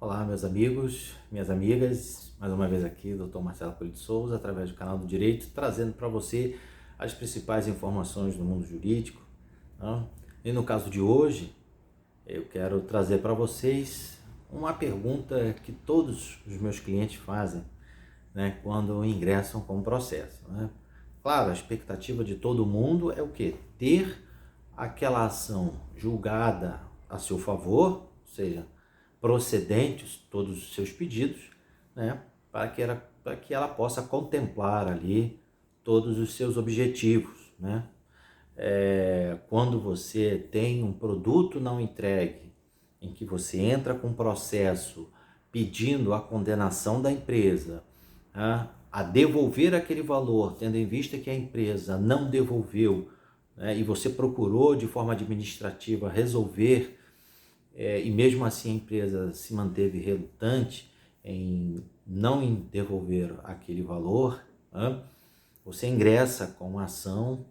Olá, meus amigos, minhas amigas, mais uma vez aqui, Dr. Marcelo Coelho de Souza, através do canal do Direito, trazendo para você as principais informações do mundo jurídico. Tá? E no caso de hoje, eu quero trazer para vocês uma pergunta que todos os meus clientes fazem, né, quando ingressam com o processo. Né? Claro, a expectativa de todo mundo é o quê? Ter aquela ação julgada a seu favor, ou seja, procedentes todos os seus pedidos, né, para que ela possa contemplar ali todos os seus objetivos, né? Quando você tem um produto não entregue, em que você entra com um processo pedindo a condenação da empresa, né, a devolver aquele valor, tendo em vista que a empresa não devolveu, né, e você procurou de forma administrativa resolver, e mesmo assim a empresa se manteve relutante em não devolver aquele valor, né, você ingressa com uma ação,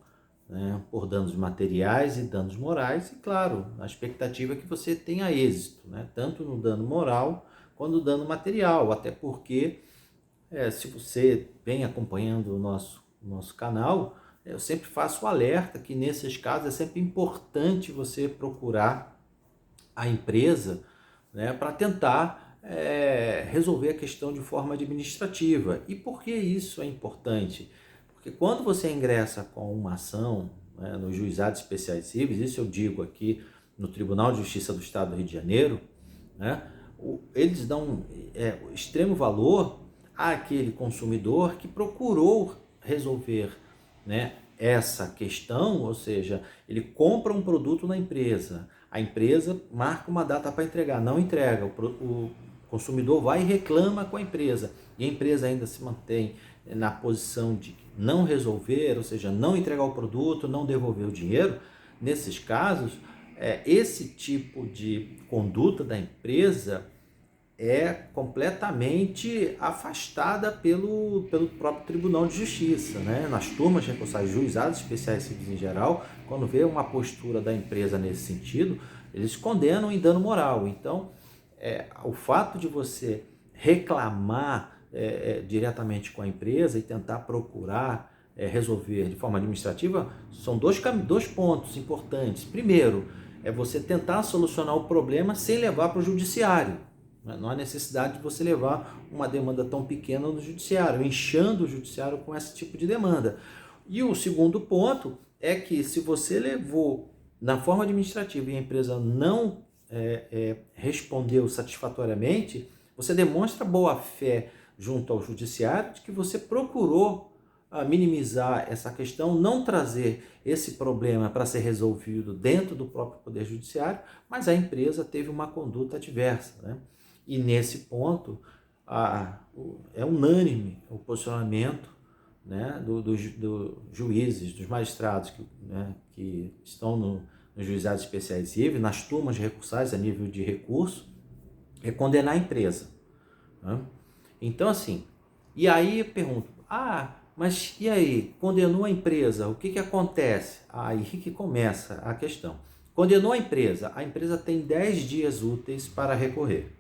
né, por danos materiais e danos morais, e claro, a expectativa é que você tenha êxito, né, tanto no dano moral quanto no dano material, até porque se você vem acompanhando o nosso canal, eu sempre faço o alerta que nesses casos é sempre importante você procurar a empresa, né, para tentar resolver a questão de forma administrativa. E por que isso é importante? Porque quando você ingressa com uma ação, né, nos juizados especiais cíveis, isso eu digo aqui no Tribunal de Justiça do Estado do Rio de Janeiro, né, eles dão extremo valor àquele consumidor que procurou resolver, né, essa questão, ou seja, ele compra um produto na empresa, a empresa marca uma data para entregar, não entrega, o consumidor vai e reclama com a empresa, e a empresa ainda se mantém na posição de não resolver, ou seja, não entregar o produto, não devolver o dinheiro. Nesses casos, esse tipo de conduta da empresa é completamente afastada pelo próprio Tribunal de Justiça, né? Nas turmas recursais, juizados especiais civis em geral, quando vê uma postura da empresa nesse sentido, eles condenam em dano moral. Então, o fato de você reclamar diretamente com a empresa e tentar procurar resolver de forma administrativa, são dois pontos importantes. Primeiro, é você tentar solucionar o problema sem levar para o judiciário. Não há necessidade de você levar uma demanda tão pequena no judiciário, inchando o judiciário com esse tipo de demanda. E o segundo ponto é que se você levou na forma administrativa e a empresa não respondeu satisfatoriamente, você demonstra boa-fé junto ao judiciário de que você procurou minimizar essa questão, não trazer esse problema para ser resolvido dentro do próprio Poder Judiciário, mas a empresa teve uma conduta adversa, né? E nesse ponto, é unânime o posicionamento, né, dos juízes, dos magistrados que estão nos juizados especiais civis, nas turmas recursais a nível de recurso, é condenar a empresa. Né? Então, assim, e aí eu pergunto, mas e aí, condenou a empresa, o que acontece? Aí que começa a questão. Condenou a empresa tem 10 dias úteis para recorrer.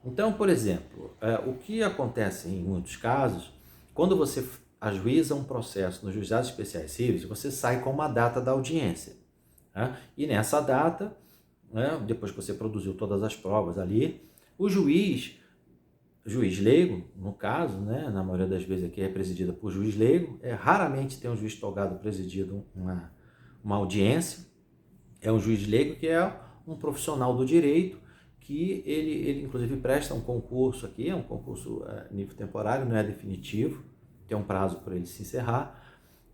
Então, por exemplo, o que acontece em muitos casos, quando você ajuiza um processo nos juizados especiais civis, você sai com uma data da audiência. E nessa data, depois que você produziu todas as provas ali, o juiz leigo, no caso, na maioria das vezes aqui é presidida por juiz leigo, raramente tem um juiz togado presidindo uma audiência, é um juiz leigo que é um profissional do direito, que ele inclusive presta um concurso aqui, é um concurso nível temporário, não é definitivo, tem um prazo para ele se encerrar,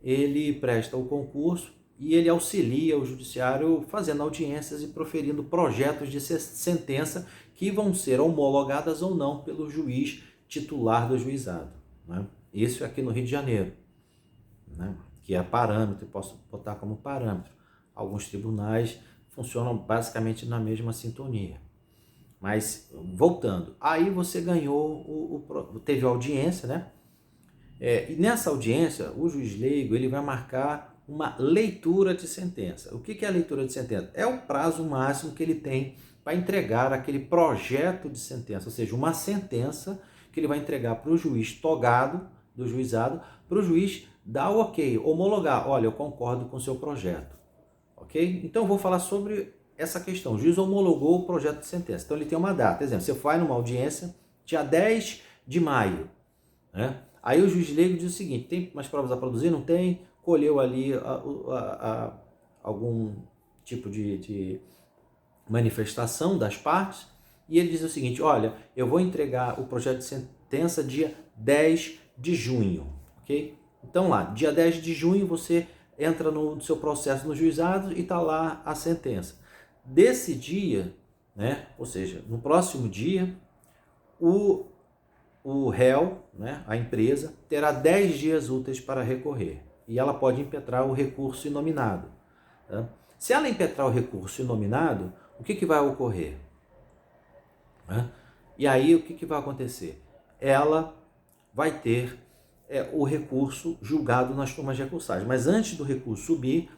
ele presta o concurso e ele auxilia o judiciário fazendo audiências e proferindo projetos de sentença que vão ser homologadas ou não pelo juiz titular do juizado. Né? Isso é aqui no Rio de Janeiro, né? Que é parâmetro, posso botar como parâmetro. Alguns tribunais funcionam basicamente na mesma sintonia. Mas, voltando, aí você ganhou, teve a audiência, né? E nessa audiência, o juiz leigo ele vai marcar uma leitura de sentença. O que é a leitura de sentença? É o prazo máximo que ele tem para entregar aquele projeto de sentença, ou seja, uma sentença que ele vai entregar para o juiz togado do juizado, para o juiz dar o ok, homologar, olha, eu concordo com o seu projeto, ok? Então eu vou falar sobre essa questão, o juiz homologou o projeto de sentença, então ele tem uma data, por exemplo, você vai numa audiência, dia 10 de maio, né? Aí o juiz leigo diz o seguinte, tem mais provas a produzir? Não tem? Colheu ali algum tipo de manifestação das partes, e ele diz o seguinte, olha, eu vou entregar o projeto de sentença dia 10 de junho, ok? Então lá, dia 10 de junho você entra no seu processo no juizado e está lá a sentença. Desse dia, né, ou seja, no próximo dia, o réu, né, a empresa, terá 10 dias úteis para recorrer e ela pode impetrar o recurso inominado. Tá? Se ela impetrar o recurso inominado, o que vai ocorrer? E aí o que vai acontecer? Ela vai ter o recurso julgado nas turmas recursais, mas antes do recurso subir,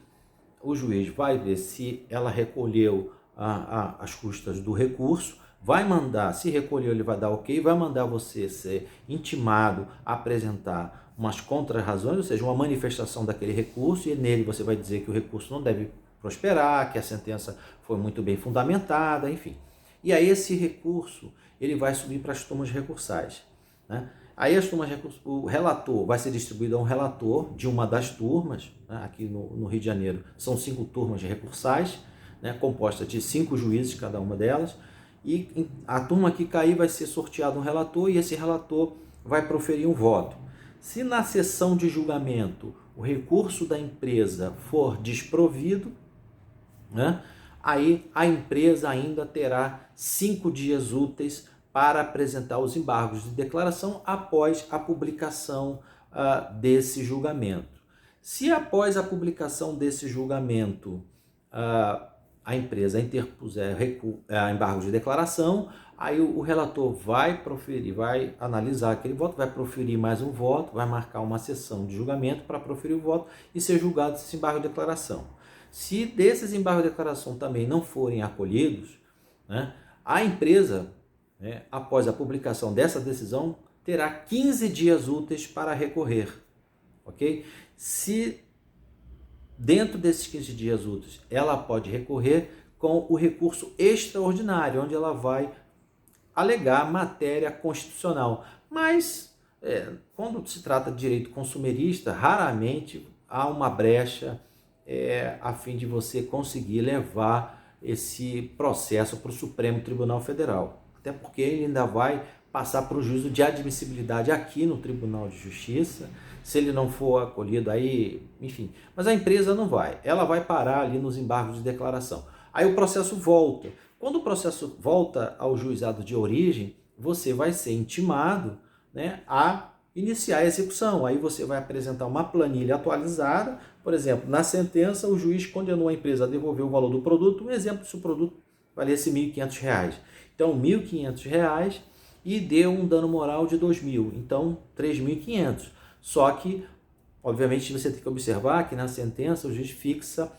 o juiz vai ver se ela recolheu as custas do recurso, vai mandar, se recolheu ele vai dar ok, vai mandar você ser intimado a apresentar umas contra-razões, ou seja, uma manifestação daquele recurso, e nele você vai dizer que o recurso não deve prosperar, que a sentença foi muito bem fundamentada, enfim. E aí esse recurso ele vai subir para as turmas recursais, né? Aí as turmas o relator vai ser distribuído a um relator de uma das turmas, né? Aqui no Rio de Janeiro são 5 turmas recursais, né? Composta de 5 juízes cada uma delas, e a turma que cair vai ser sorteado um relator e esse relator vai proferir um voto. Se na sessão de julgamento o recurso da empresa for desprovido, né? Aí a empresa ainda terá 5 dias úteis para apresentar os embargos de declaração após a publicação desse julgamento. Se após a publicação desse julgamento a empresa interpuser embargo de declaração, aí o relator vai proferir, vai analisar aquele voto, vai proferir mais um voto, vai marcar uma sessão de julgamento para proferir o voto e ser julgado esse embargo de declaração. Se desses embargos de declaração também não forem acolhidos, né, a empresa, né, após a publicação dessa decisão, terá 15 dias úteis para recorrer, ok? Se dentro desses 15 dias úteis ela pode recorrer com o recurso extraordinário, onde ela vai alegar matéria constitucional. Mas, quando se trata de direito consumerista, raramente há uma brecha a fim de você conseguir levar esse processo para o Supremo Tribunal Federal. Até porque ele ainda vai passar para o juízo de admissibilidade aqui no Tribunal de Justiça, se ele não for acolhido aí, enfim. Mas a empresa não vai, ela vai parar ali nos embargos de declaração. Aí o processo volta. Quando o processo volta ao juizado de origem, você vai ser intimado, né, a iniciar a execução. Aí você vai apresentar uma planilha atualizada. Por exemplo, na sentença, o juiz condenou a empresa a devolver o valor do produto. Um exemplo, se o produto valesse R$ 1.500. Então, R$ 1.500 e deu um dano moral de R$ 2.000. Então, R$ 3.500. Só que, obviamente, você tem que observar que na sentença o juiz fixa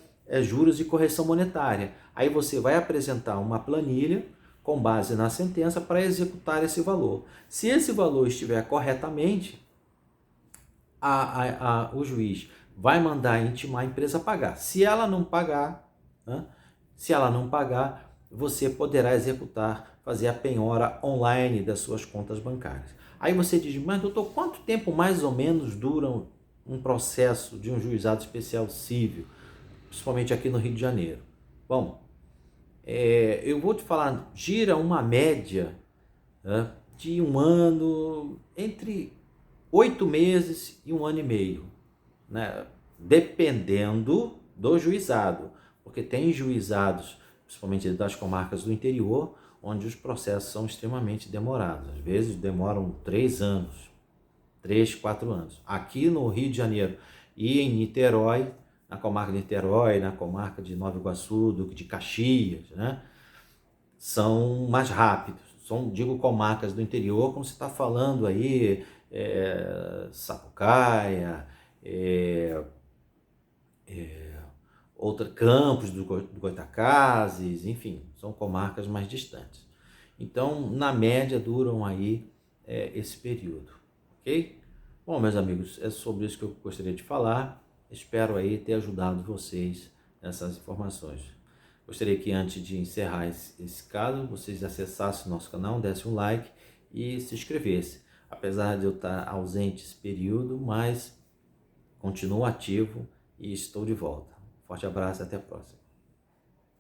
juros e correção monetária. Aí você vai apresentar uma planilha com base na sentença para executar esse valor. Se esse valor estiver corretamente, o juiz vai mandar intimar a empresa a pagar. Se ela não pagar, né, você poderá executar, fazer a penhora online das suas contas bancárias. Aí você diz, mas doutor, quanto tempo mais ou menos dura um processo de um juizado especial civil, principalmente aqui no Rio de Janeiro? Bom, eu vou te falar, gira uma média, né, de um ano, entre 8 meses e 1 ano e meio, né, dependendo do juizado, porque tem juizados, principalmente das comarcas do interior, onde os processos são extremamente demorados, às vezes demoram 3 anos, 3, 4 anos. Aqui no Rio de Janeiro e em Niterói, na comarca de Niterói, na comarca de Nova Iguaçu, Duque de Caxias, né, são mais rápidos. São, digo, comarcas do interior, como você está falando aí, Sapucaia, Campos do Goytacazes, enfim, são comarcas mais distantes. Então, na média, duram aí esse período, ok? Bom, meus amigos, é sobre isso que eu gostaria de falar. Espero aí ter ajudado vocês nessas informações. Gostaria que antes de encerrar esse caso, vocês acessassem o nosso canal, dessem um like e se inscrevessem. Apesar de eu estar ausente esse período, mas continuo ativo e estou de volta. Forte abraço e até a próxima.